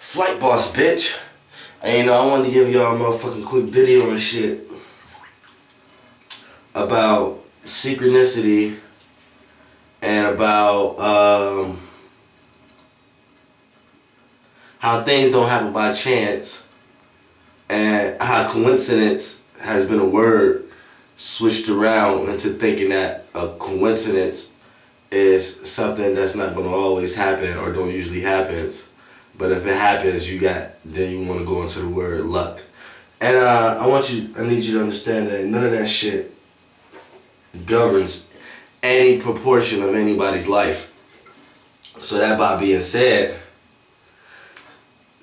Flightboss, bitch. And I wanted to give y'all a motherfucking quick video and shit about synchronicity and about how things don't happen by chance and how coincidence has been a word switched around into thinking that a coincidence is something that's not going to always happen or don't usually happens. But if it happens, then you want to go into the word luck. And I need you to understand that none of that shit governs any proportion of anybody's life. So that by being said,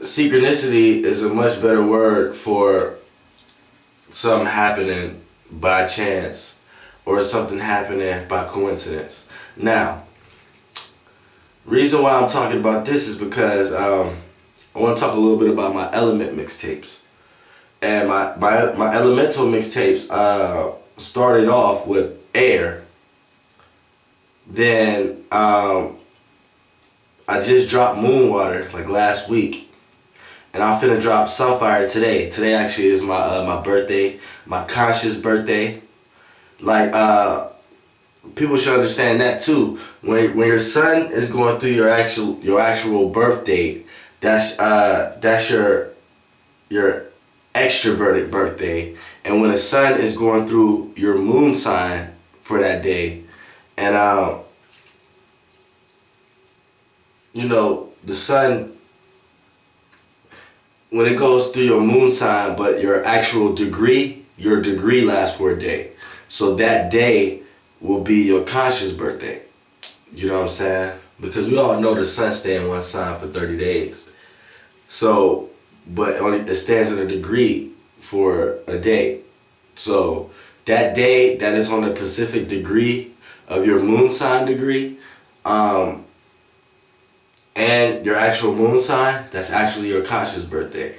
synchronicity is a much better word for something happening by chance or something happening by coincidence. Now, reason why I'm talking about this is because I want to talk a little bit about my element mixtapes. And my elemental mixtapes started off with Air. Then I just dropped Moonwater like last week. And I'm finna drop Sunfire today. Today actually is my birthday, my conscious birthday. Like people should understand that too. When your sun is going through your actual birth date, that's your extroverted birthday. And when the sun is going through your moon sign for that day, and the sun, when it goes through your moon sign, but your degree lasts for a day. So that day will be your conscious birthday. You know what I'm saying? Because we all know the sun stays in one sign for 30 days. So, but it stands in a degree for a day. So that day that is on the Pacific degree of your moon sign degree, and your actual moon sign, that's actually your conscious birthday.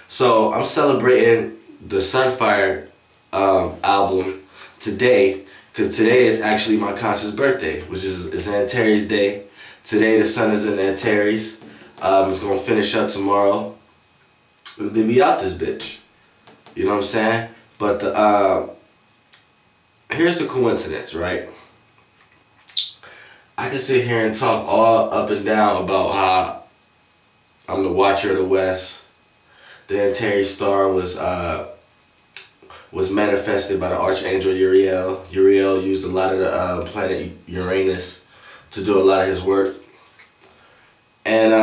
So I'm celebrating the Sunfire album today, because today is actually my conscious birthday, which is Antares Day. Today the sun is in Antares. It's gonna finish up tomorrow. We'll be out this bitch. You know what I'm saying? But here's the coincidence, right? I can sit here and talk all up and down about how I'm the Watcher of the West. The Antares star was manifested by the Archangel Uriel. Uriel used a lot of the planet Uranus to do a lot of his work. And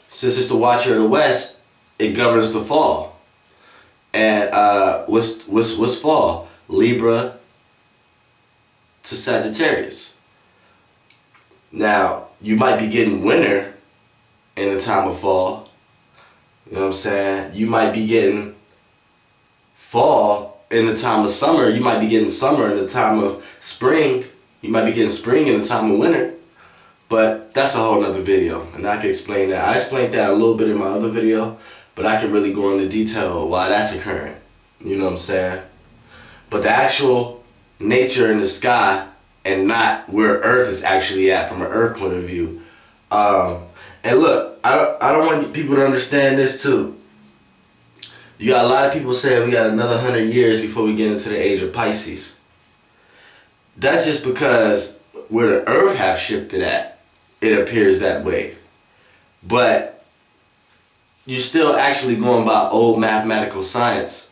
since it's the Watcher of the West, it governs the fall. And what's fall? Libra to Sagittarius. Now, you might be getting winter in the time of fall. You know what I'm saying? You might be getting fall in the time of summer. You might be getting summer in the time of spring. You might be getting spring in the time of winter. But that's a whole nother video, and I can explain that. I explained that a little bit in my other video, but I can really go into detail why that's occurring. You know what I'm saying? But the actual nature in the sky and not where Earth is actually at from an Earth point of view. And look, I don't want people to understand this too. You got a lot of people saying we got another 100 years before we get into the age of Pisces. That's just because where the Earth have shifted at, it appears that way. But you're still actually going by old mathematical science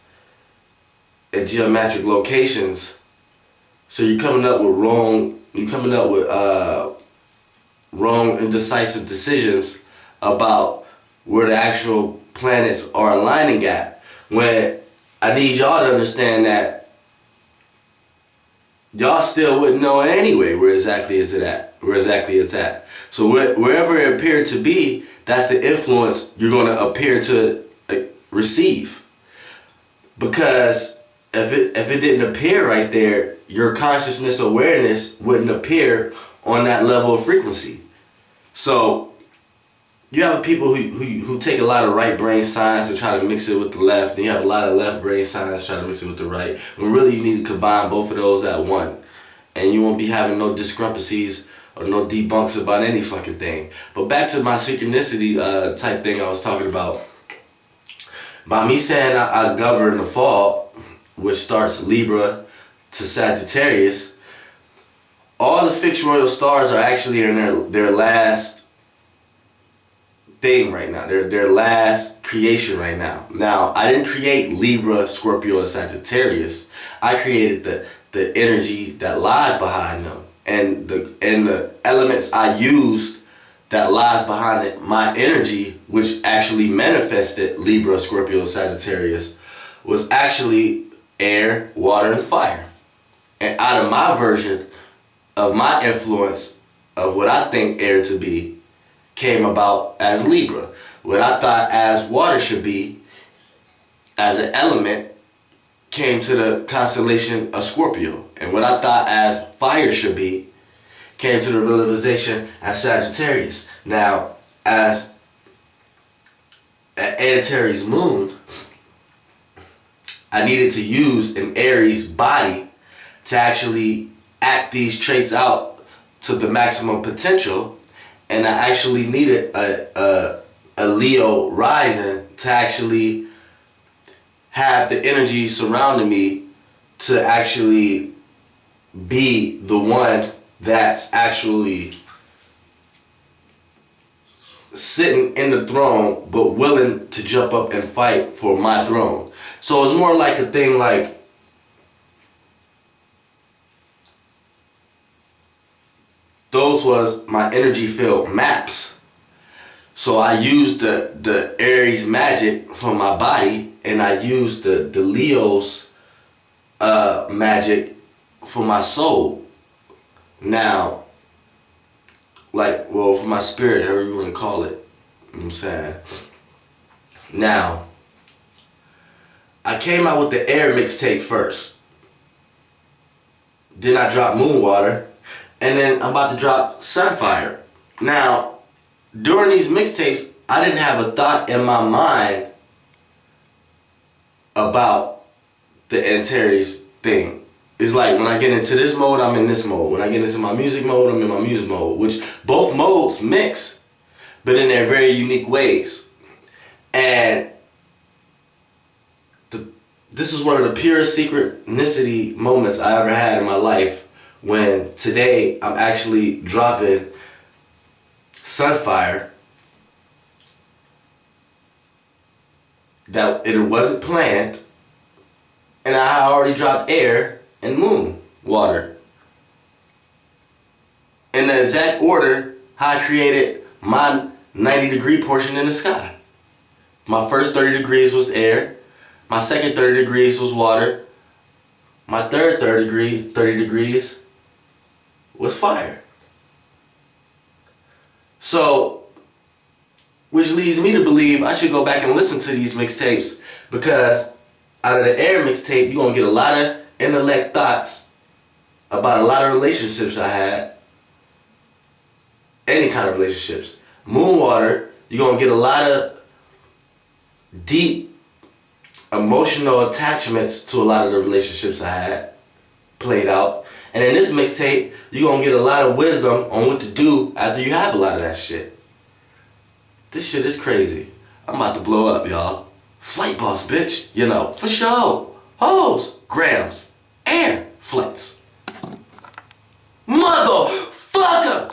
and geometric locations. So you're coming up with wrong indecisive decisions about where the actual planets are aligning at. When I need y'all to understand that y'all still wouldn't know anyway where exactly it's at. So wherever it appeared to be, that's the influence you're going to appear to receive. Because if it didn't appear right there, your consciousness awareness wouldn't appear on that level of frequency. So you have people who take a lot of right brain science and try to mix it with the left, and you have a lot of left brain science trying to mix it with the right. When really you need to combine both of those at one, and you won't be having no discrepancies or no debunks about any fucking thing. But back to my synchronicity type thing I was talking about. By me saying I govern the fall, which starts Libra to Sagittarius, all the fixed royal stars are actually in their last thing right now. Their last creation right now. Now, I didn't create Libra, Scorpio, and Sagittarius. I created the energy that lies behind them. And the elements I used that lies behind it, my energy, which actually manifested Libra, Scorpio, Sagittarius, was actually air, water, and fire. And out of my version of my influence of what I think air to be came about as Libra. What I thought as water should be as an element came to the constellation of Scorpio. And what I thought as fire should be came to the realization as Sagittarius. Now, as an Antares moon, I needed to use an Aries body to actually act these traits out to the maximum potential, and I actually needed a Leo rising to actually have the energy surrounding me to actually be the one that's actually sitting in the throne but willing to jump up and fight for my throne. So it's more like a thing like those was my energy field maps. So I used the Aries magic for my body, and I used the Leo's magic for my soul. Now, like, well, for my spirit, however you want to call it. You know what I'm saying? Now, I came out with the air mixtape first. Then I dropped Moonwater. And then I'm about to drop Sunfire. Now, during these mixtapes, I didn't have a thought in my mind about the Antares thing. It's like when I get into this mode, I'm in this mode. When I get into my music mode, I'm in my music mode. Which both modes mix, but in their very unique ways. And this is one of the purest synchronicity moments I ever had in my life, when today I'm actually dropping Sunfire. That it wasn't planned, and I already dropped Air and Moon Water in the exact order how I created my 90-degree portion in the sky. My first 30 degrees was air, my second 30 degrees was water, my third 30 degrees was fire. So, which leads me to believe I should go back and listen to these mixtapes, because out of the air mixtape, you're going to get a lot of intellect thoughts about a lot of relationships I had. Any kind of relationships. Moonwater, you're going to get a lot of deep emotional attachments to a lot of the relationships I had played out. And in this mixtape, you're going to get a lot of wisdom on what to do after you have a lot of that shit. This shit is crazy. I'm about to blow up, y'all. Flightboss, bitch. You know, for sure. Hoes, grams, and flights. Motherfucker!